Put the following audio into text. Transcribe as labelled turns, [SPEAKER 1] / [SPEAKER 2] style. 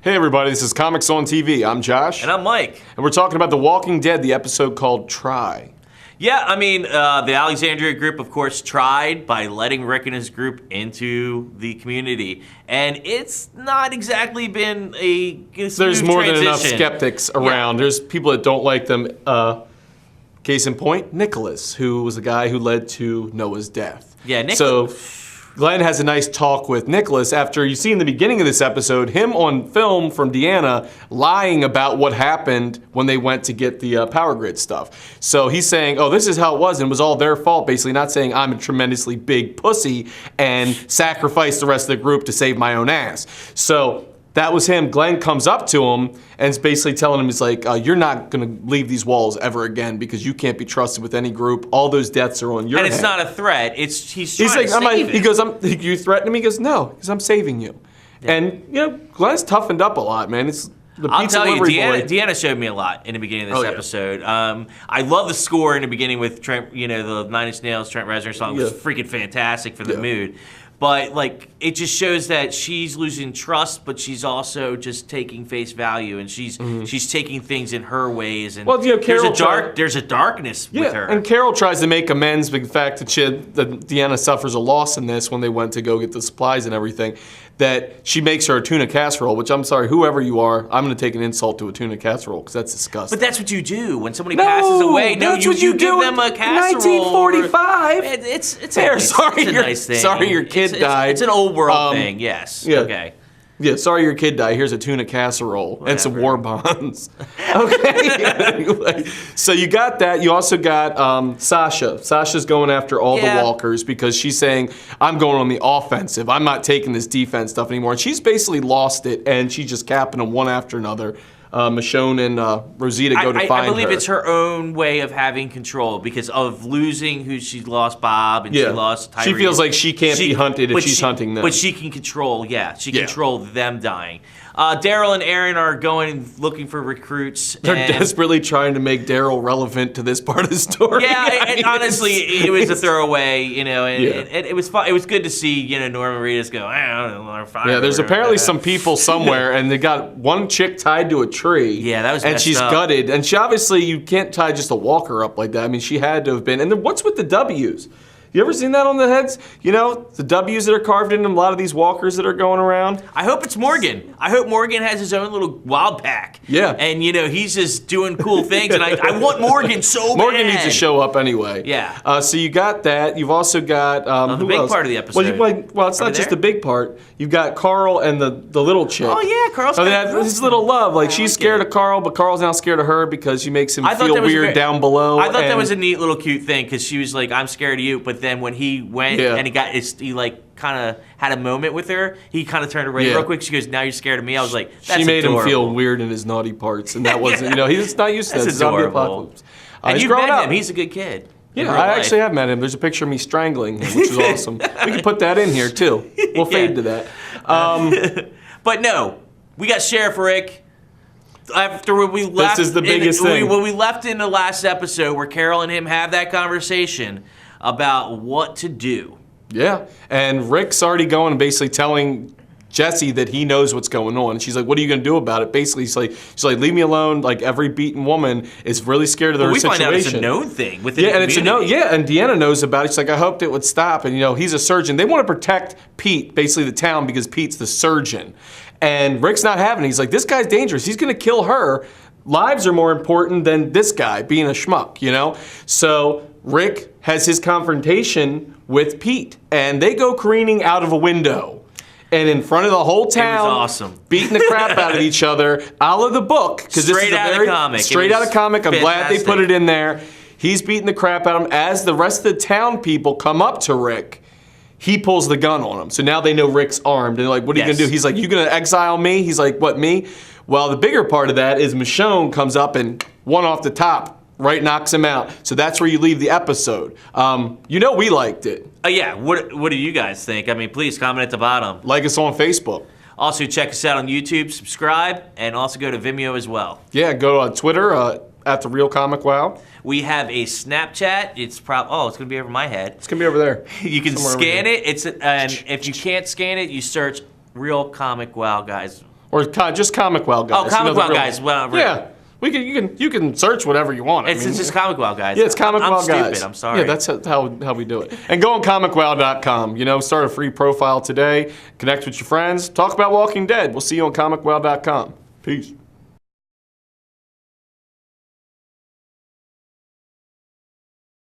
[SPEAKER 1] Hey everybody, this is Comics on TV. I'm Josh.
[SPEAKER 2] And I'm Mike.
[SPEAKER 1] And we're talking about The Walking Dead, the episode called Try.
[SPEAKER 2] Yeah, I mean, the Alexandria group, of course, tried by letting Rick and his group into the community. And it's not exactly been a
[SPEAKER 1] There's more than enough skeptics around. There's people that don't like them. Case in point, Nicholas, who was the guy who led to Noah's death.
[SPEAKER 2] Yeah, Nicholas.
[SPEAKER 1] So Glenn has a nice talk with Nicholas after you see in the beginning of this episode him on film from Deanna lying about what happened when they went to get the power grid stuff. So he's saying, oh, this is how it was and it was all their fault, basically not saying I'm a tremendously big pussy and sacrificed the rest of the group to save my own ass. So that was him. Glenn comes up to him and is basically telling him, he's like, you're not gonna leave these walls ever again because you can't be trusted with any group. All those deaths are on your head.
[SPEAKER 2] And it's not a threat. He's trying to save
[SPEAKER 1] He goes, you threaten him? He goes, no, because I'm saving you. Yeah. And you know, Glenn's toughened up a lot, man. It's the
[SPEAKER 2] I'll
[SPEAKER 1] pizza
[SPEAKER 2] tell you,
[SPEAKER 1] delivery boy.
[SPEAKER 2] Deanna showed me a lot in the beginning of this episode. I love the score in the beginning with Trent, the Nine Inch Nails, Trent Reznor song was freaking fantastic for the mood. But like, it just shows that she's losing trust, but she's also just taking face value, and she's taking things in her ways. And there's a darkness with her.
[SPEAKER 1] And Carol tries to make amends with the fact that Deanna suffers a loss in this when they went to go get the supplies and everything. That she makes her a tuna casserole, which I'm sorry, whoever you are, I'm going to take an insult to a tuna casserole because that's disgusting.
[SPEAKER 2] But that's what you do when somebody passes away. No, you give them a casserole.
[SPEAKER 1] 1945.
[SPEAKER 2] It's a nice thing.
[SPEAKER 1] Sorry, your kid died.
[SPEAKER 2] It's an old world thing. Yes.
[SPEAKER 1] Yeah.
[SPEAKER 2] Okay.
[SPEAKER 1] Yeah, sorry your kid died. Here's a tuna casserole and some war bonds. Okay. Anyway, so you got that. You also got Sasha. Sasha's going after all the walkers because she's saying, I'm going on the offensive. I'm not taking this defense stuff anymore. And she's basically lost it, and she's just capping them one after another. Michonne and Rosita go to find her.
[SPEAKER 2] I believe it's her own way of having control because of losing who she lost Bob and she lost Tyrese.
[SPEAKER 1] She feels like she can't be hunted if she's hunting them.
[SPEAKER 2] But she can control, control them dying. Daryl and Aaron are looking for recruits.
[SPEAKER 1] They're desperately trying to make Daryl relevant to this part of the story.
[SPEAKER 2] Yeah, and honestly, it was a throwaway, and it was fun. It was good to see, Norman Reedus go, I don't know, fire.
[SPEAKER 1] Yeah, there's apparently some people somewhere, and they got one chick tied to a tree.
[SPEAKER 2] Yeah, that was
[SPEAKER 1] and she's gutted. And she obviously, you can't tie just a walker up like that. I mean, she had to have been. And then what's with the W's? You ever seen that on the heads? The W's that are carved into a lot of these walkers that are going around?
[SPEAKER 2] I hope it's Morgan. I hope Morgan has his own little wild pack.
[SPEAKER 1] Yeah.
[SPEAKER 2] And, he's just doing cool things, and I want Morgan so bad.
[SPEAKER 1] Morgan needs to show up anyway.
[SPEAKER 2] Yeah.
[SPEAKER 1] So you got that. You've also got...
[SPEAKER 2] the big part of the episode.
[SPEAKER 1] Well, it's not just the big part. You've got Carl and the little chick.
[SPEAKER 2] Oh, yeah, Carl's
[SPEAKER 1] his little love. Like, she's scared of Carl, but Carl's now scared of her because she makes him feel weird down below.
[SPEAKER 2] I thought that was a neat little cute thing, because she was like, I'm scared of you, but then when he went and he kind of had a moment with her. He kind of turned away real quick. She goes, now you're scared of me. I was like, that's
[SPEAKER 1] She made
[SPEAKER 2] adorable.
[SPEAKER 1] him feel weird in his naughty parts, and that wasn't, he's not used to that.
[SPEAKER 2] That's adorable. And you've met him. He's a good kid.
[SPEAKER 1] Yeah, I actually have met him. There's a picture of me strangling him, which is awesome. We can put that in here, too. We'll fade to that.
[SPEAKER 2] But no, we got Sheriff Rick. After we left,
[SPEAKER 1] this is the biggest thing.
[SPEAKER 2] When we left in the last episode where Carol and him have that conversation about what to do.
[SPEAKER 1] Yeah, and Rick's already going and basically telling Jesse that he knows what's going on. And she's like, what are you going to do about it? Basically, she's like, leave me alone. Like, every beaten woman is really scared of their situation.
[SPEAKER 2] We find out it's a known thing within the
[SPEAKER 1] and
[SPEAKER 2] community.
[SPEAKER 1] it's a known. Yeah, and Deanna knows about it. She's like, I hoped it would stop. And, he's a surgeon. They want to protect Pete, basically the town, because Pete's the surgeon. And Rick's not having it. He's like, this guy's dangerous. He's going to kill her. Lives are more important than this guy being a schmuck, So Rick has his confrontation with Pete, and they go careening out of a window. And in front of the whole town,
[SPEAKER 2] it was awesome.
[SPEAKER 1] Beating the crap out of each other, a la the book.
[SPEAKER 2] Straight out of the comic.
[SPEAKER 1] Straight out of comic. I'm glad they put it in there. He's beating the crap out of him. As the rest of the town people come up to Rick, he pulls the gun on him. So now they know Rick's armed. And they're like, what are you going to do? He's like, you going to exile me? He's like, what, me? Well, the bigger part of that is Michonne comes up and one off the top. Right, knocks him out. So that's where you leave the episode. We liked it.
[SPEAKER 2] Yeah, what do you guys think? I mean, please comment at the bottom.
[SPEAKER 1] Like us on Facebook.
[SPEAKER 2] Also, check us out on YouTube, subscribe, and also go to Vimeo as well.
[SPEAKER 1] Yeah, go on Twitter, at The Real ComicWow.
[SPEAKER 2] We have a Snapchat. It's it's going to be over my head.
[SPEAKER 1] It's going to be over there.
[SPEAKER 2] You can scan it. And if you can't scan it, you search Real ComicWow, guys.
[SPEAKER 1] or just ComicWow guys.
[SPEAKER 2] Oh, ComicWow guys. Well,
[SPEAKER 1] yeah. You can search whatever you want.
[SPEAKER 2] It's just ComicWow guys.
[SPEAKER 1] Yeah, it's ComicWow guys.
[SPEAKER 2] I'm stupid. I'm sorry.
[SPEAKER 1] Yeah, that's how we do it. And go on ComicWow.com. You know, start a free profile today. Connect with your friends. Talk about Walking Dead. We'll see you on ComicWow.com. Peace.